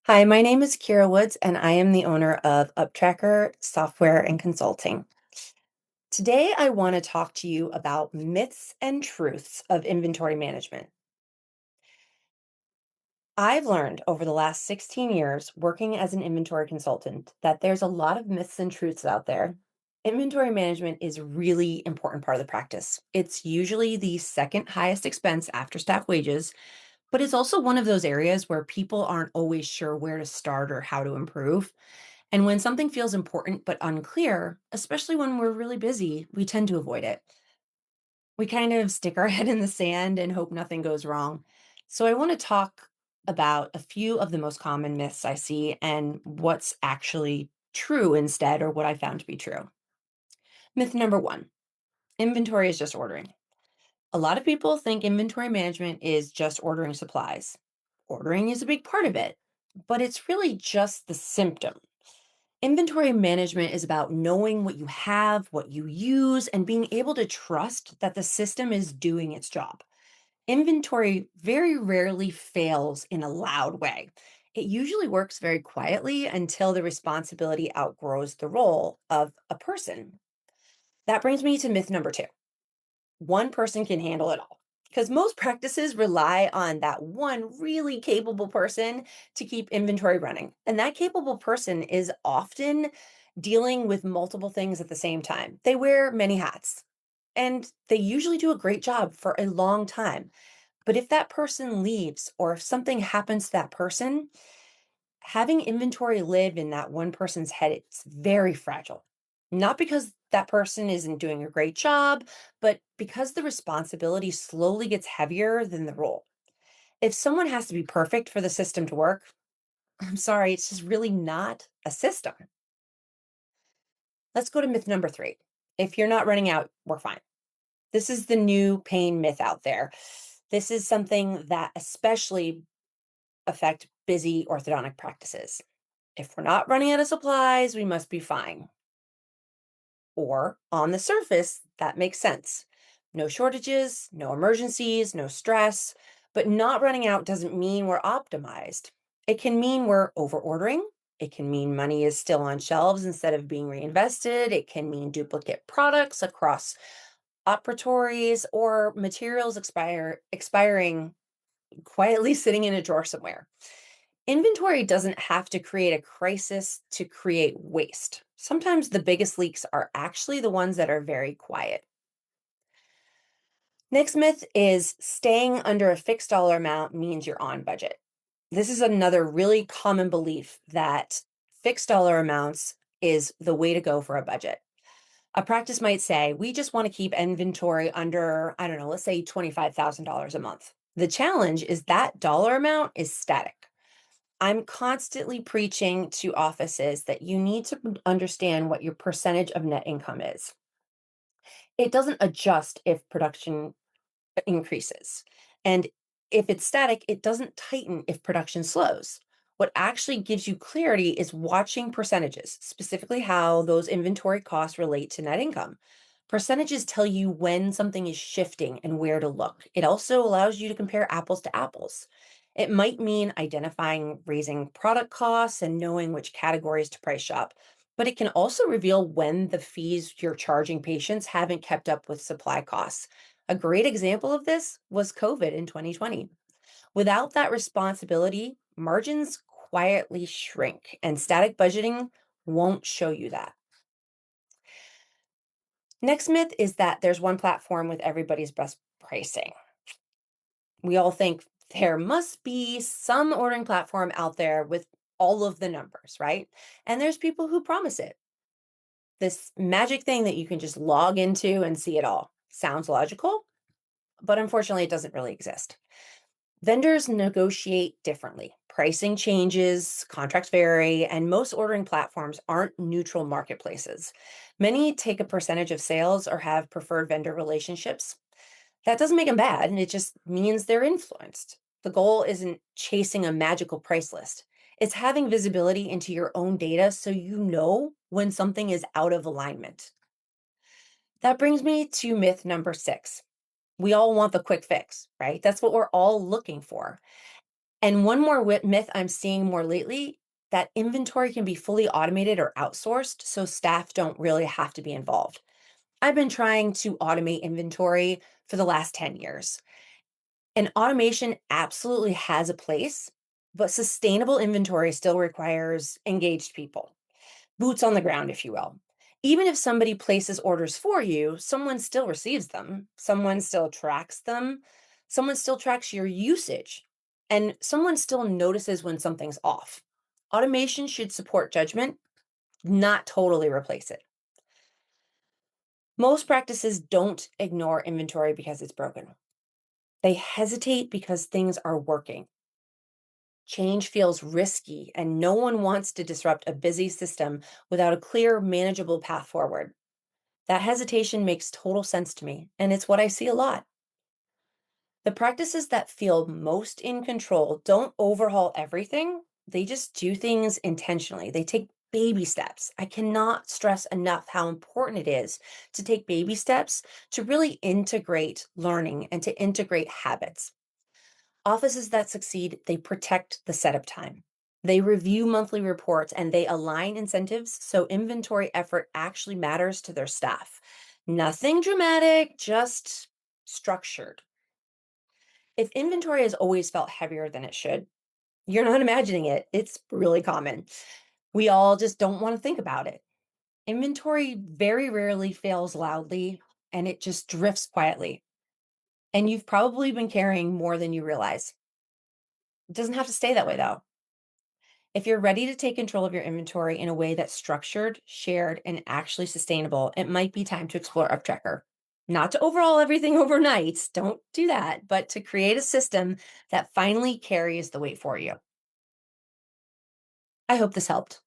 Hi, my name is Kira Woods, and I am the owner of UpTracker Software and Consulting. Today, I want to talk to you about myths and truths of inventory management. I've learned over the last 16 years working as an inventory consultant that there's a lot of myths and truths out there. Inventory management is really important part of the practice. It's usually the second highest expense after staff wages, but it's also one of those areas where people aren't always sure where to start or how to improve. And when something feels important but unclear, especially when we're really busy, we tend to avoid it. We kind of stick our head in the sand and hope nothing goes wrong. So, I want to talk about a few of the most common myths I see and what's actually true instead, or what I found to be true. Myth number one: inventory is just ordering. A lot of people think inventory management is just ordering supplies. Ordering is a big part of it, but it's really just the symptom. Inventory management is about knowing what you have, what you use, and being able to trust that the system is doing its job. Inventory very rarely fails in a loud way. It usually works very quietly until the responsibility outgrows the role of a person. That brings me to myth number two: one person can handle it all. Because most practices rely on that one really capable person to keep inventory running. And that capable person is often dealing with multiple things at the same time. They wear many hats and they usually do a great job for a long time. But if that person leaves or if something happens to that person, having inventory live in that one person's head, it's very fragile. Not because that person isn't doing a great job, but because the responsibility slowly gets heavier than the role. If someone has to be perfect for the system to work, I'm sorry, it's just really not a system. Let's go to myth number three. If you're not running out, we're fine. This is the new pain myth out there. This is something that especially affect busy orthodontic practices. If we're not running out of supplies, we must be fine. Or on the surface, that makes sense. No shortages, no emergencies, no stress, but not running out doesn't mean we're optimized. It can mean we're over ordering. It can mean money is still on shelves instead of being reinvested. It can mean duplicate products across operatories or materials expiring quietly sitting in a drawer somewhere. Inventory doesn't have to create a crisis to create waste. Sometimes the biggest leaks are actually the ones that are very quiet. Next myth is staying under a fixed dollar amount means you're on budget. This is another really common belief that fixed dollar amounts is the way to go for a budget. A practice might say, we just want to keep inventory under, I don't know, let's say $25,000 a month. The challenge is that dollar amount is static. I'm constantly preaching to offices that you need to understand what your percentage of net income is. It doesn't adjust if production increases. And if it's static, it doesn't tighten if production slows. What actually gives you clarity is watching percentages, specifically how those inventory costs relate to net income. Percentages tell you when something is shifting and where to look. It also allows you to compare apples to apples. It might mean identifying raising product costs and knowing which categories to price shop, but it can also reveal when the fees you're charging patients haven't kept up with supply costs. A great example of this was COVID in 2020. Without that responsibility, margins quietly shrink, and static budgeting won't show you that. Next myth is that there's one platform with everybody's best pricing. We all think there must be some ordering platform out there with all of the numbers, right? And there's people who promise it. This magic thing that you can just log into and see it all. Sounds logical, but unfortunately, it doesn't really exist. Vendors negotiate differently. Pricing changes, contracts vary, and most ordering platforms aren't neutral marketplaces. Many take a percentage of sales or have preferred vendor relationships. That doesn't make them bad, and it just means they're influenced. The goal isn't chasing a magical price list. It's having visibility into your own data so you know when something is out of alignment. That brings me to myth number six. We all want the quick fix, right? That's what we're all looking for. And one more myth I'm seeing more lately, that inventory can be fully automated or outsourced, so staff don't really have to be involved. I've been trying to automate inventory for the last 10 years. And automation absolutely has a place, but sustainable inventory still requires engaged people, boots on the ground, if you will. Even if somebody places orders for you, someone still receives them, someone still tracks them, someone still tracks your usage, and someone still notices when something's off. Automation should support judgment, not totally replace it. Most practices don't ignore inventory because it's broken. They hesitate because things are working. Change feels risky, and no one wants to disrupt a busy system without a clear, manageable path forward. That hesitation makes total sense to me, and it's what I see a lot. The practices that feel most in control don't overhaul everything, they just do things intentionally. They take baby steps. I cannot stress enough how important it is to take baby steps to really integrate learning and to integrate habits. Offices that succeed, they protect the setup time. They review monthly reports and they align incentives so inventory effort actually matters to their staff. Nothing dramatic, just structured. If inventory has always felt heavier than it should, you're not imagining it. It's really common. We all just don't want to think about it. Inventory very rarely fails loudly and it just drifts quietly. And you've probably been carrying more than you realize. It doesn't have to stay that way though. If you're ready to take control of your inventory in a way that's structured, shared, and actually sustainable, it might be time to explore UpTracker. Not to overhaul everything overnight, don't do that, but to create a system that finally carries the weight for you. I hope this helped.